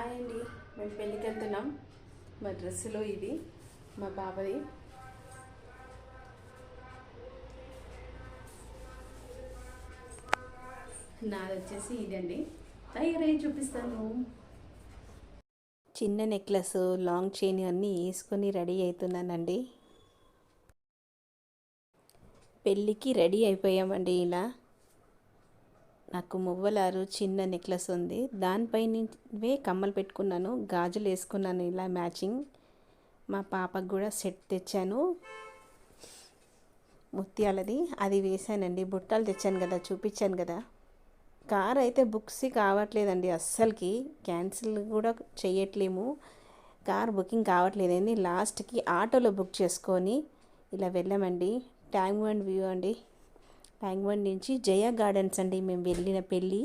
Hi అండి, మేము పెళ్ళికి వెళ్తున్నాం. మా డ్రెస్సులో ఇది మా బాబాది. నాది వచ్చేసి ఇదండి. తయారై చూపిస్తాను. చిన్న నెక్లెస్, లాంగ్ చైన్ అన్నీ వేసుకొని రెడీ అవుతున్నానండి. పెళ్ళికి రెడీ అయిపోయామండి. ఇలా నాకు మువ్వలారు చిన్న నెక్లెస్ ఉంది, దానిపైనవే కమ్మలు పెట్టుకున్నాను, గాజులు వేసుకున్నాను ఇలా మ్యాచింగ్. మా పాపకు కూడా సెట్ తెచ్చాను ముత్యాలది, అది వేసానండి. బుట్టాలు తెచ్చాను కదా, చూపించాను కదా. కార్ అయితే బుక్స్ కావట్లేదండి, అస్సలకి క్యాన్సిల్ కూడా చేయట్లేము. కార్ బుకింగ్ కావట్లేదండి. లాస్ట్కి ఆటోలో బుక్ చేసుకొని ఇలా వెళ్ళామండి. ట్యాంక్ బండ్ వ్యూ అండి. ట్యాంక్ బండ్ నుంచి జయ గార్డెన్స్ అండి మేము వెళ్ళిన పెళ్ళి.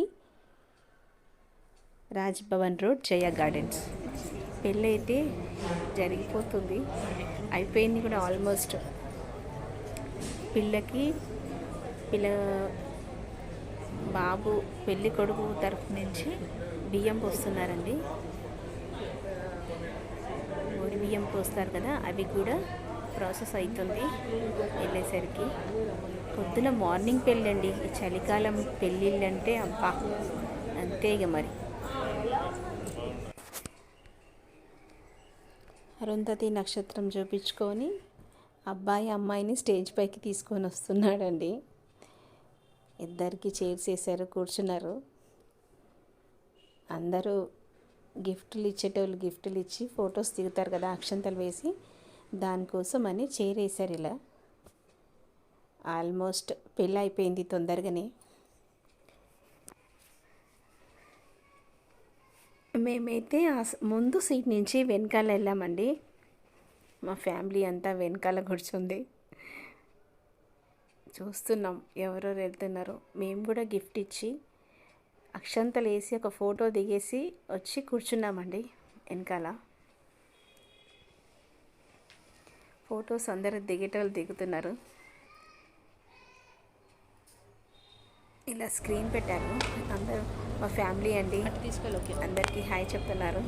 రాజ్భవన్ రోడ్ జయ గార్డెన్స్. పెళ్ళి అయితే జరిగిపోతుంది, అయిపోయింది కూడా ఆల్మోస్ట్. బాబు పెళ్ళి కొడుకు తరఫు నుంచి బియ్యం పోస్తున్నారండి. ఒడి బియ్యం పోస్తారు కదా, అవి కూడా ప్రాసెస్ అవుతుంది వెళ్ళేసరికి. పొద్దున మార్నింగ్ పెళ్ళండి. ఈ చలికాలం పెళ్ళిళ్ళు అంటే అబ్బా అంతే ఇక మరి. అరుంధతి నక్షత్రం చూపించుకొని అబ్బాయి అమ్మాయిని స్టేజ్ పైకి తీసుకొని వస్తున్నాడండి. ఇద్దరికి చైర్స్ వేసారు, కూర్చున్నారు. అందరూ గిఫ్ట్లు ఇచ్చేటోళ్ళు గిఫ్ట్లు ఇచ్చి ఫొటోస్ దిగుతారు కదా అక్షంతలు వేసి, దానికోసం అని చైర్ వేసారు ఇలా. ఆల్మోస్ట్ పెళ్ళి అయిపోయింది తొందరగానే. మేమైతే ముందు సీట్ నుంచి వెనకాల వెళ్ళామండి. మా ఫ్యామిలీ అంతా వెనకాల కూర్చుంది, చూస్తున్నాం ఎవరెవరు వెళ్తున్నారో. మేము కూడా గిఫ్ట్ ఇచ్చి అక్షంతలు వేసి ఒక ఫోటో దిగేసి వచ్చి కూర్చున్నామండి వెనకాల. ఫొటోస్ అందరూ దిగేటోళ్ళు దిగుతున్నారు. ఇలా స్క్రీన్ పెట్టారు, అందరూ మా ఫ్యామిలీ అండి. అందరికీ హాయ్ చెప్తున్నారు.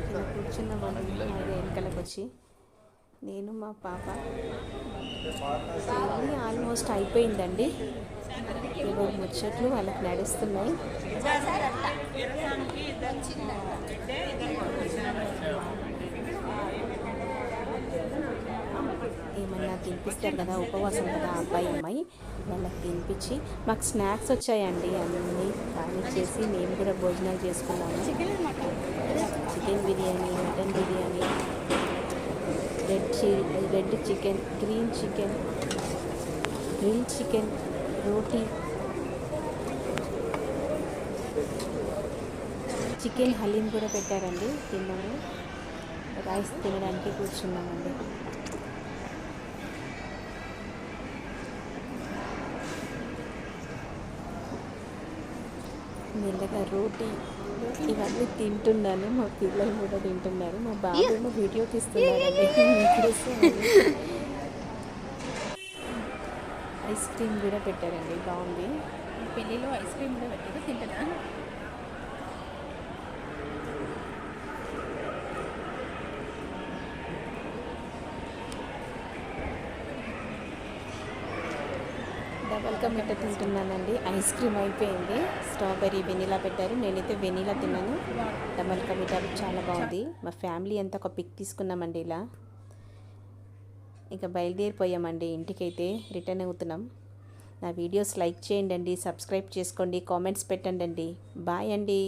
ఇలా కూర్చున్నామండి వెనకాలకు వచ్చి, నేను మా పాప. పెళ్ళి ఆల్మోస్ట్ అయిపోయిందండి. ఎవరు ముచ్చట్లు వాళ్ళకి నడుస్తున్నాయి. ఏమన్నా తినిపిస్తారు కదా, ఉపవాసం కదా అబ్బాయి అమ్మాయి, వాళ్ళకి తినిపించి మాకు స్నాక్స్ వచ్చాయండి. అన్నీ కానిచ్చేసి మేము కూడా భోజనాలు చేసుకున్నాము. Chicken biryani, mutton biryani, red chicken, green chicken, grill chicken, రోటీ, చికెన్ హలీం కూడా పెట్టారండి. తిన్నాము. రైస్ తినడానికి కూర్చున్నామండి. మెల్లగా రోటీ ఇవన్నీ తింటున్నాను. మా పిల్లలు కూడా తింటున్నారు. మా బాబు వీడియో తీస్తున్నారండి. ఐస్ క్రీమ్ కూడా పెట్టారండి, బాగుంది. పెళ్ళిలో ఐస్ క్రీమ్ కూడా పెట్టారు, తింటున్నా. డబల్ కా మిఠా తింటున్నానండి. ఐస్ క్రీమ్ అయిపోయింది, స్ట్రాబెర్రీ వెనీలా పెట్టారు. నేనైతే వెనీలా తిన్నాను. డబల్ కా మిఠా చాలా బాగుంది. మా ఫ్యామిలీ అంతా ఒక పిక్ తీసుకున్నామండి ఇలా. ఇక బయలుదేరిపోయామండి, ఇంటికైతే రిటర్న్ అవుతున్నాం. నా వీడియోస్ లైక్ చేయండి, సబ్స్క్రైబ్ చేసుకోండి, కామెంట్స్ పెట్టండి. బాయ్ అండి.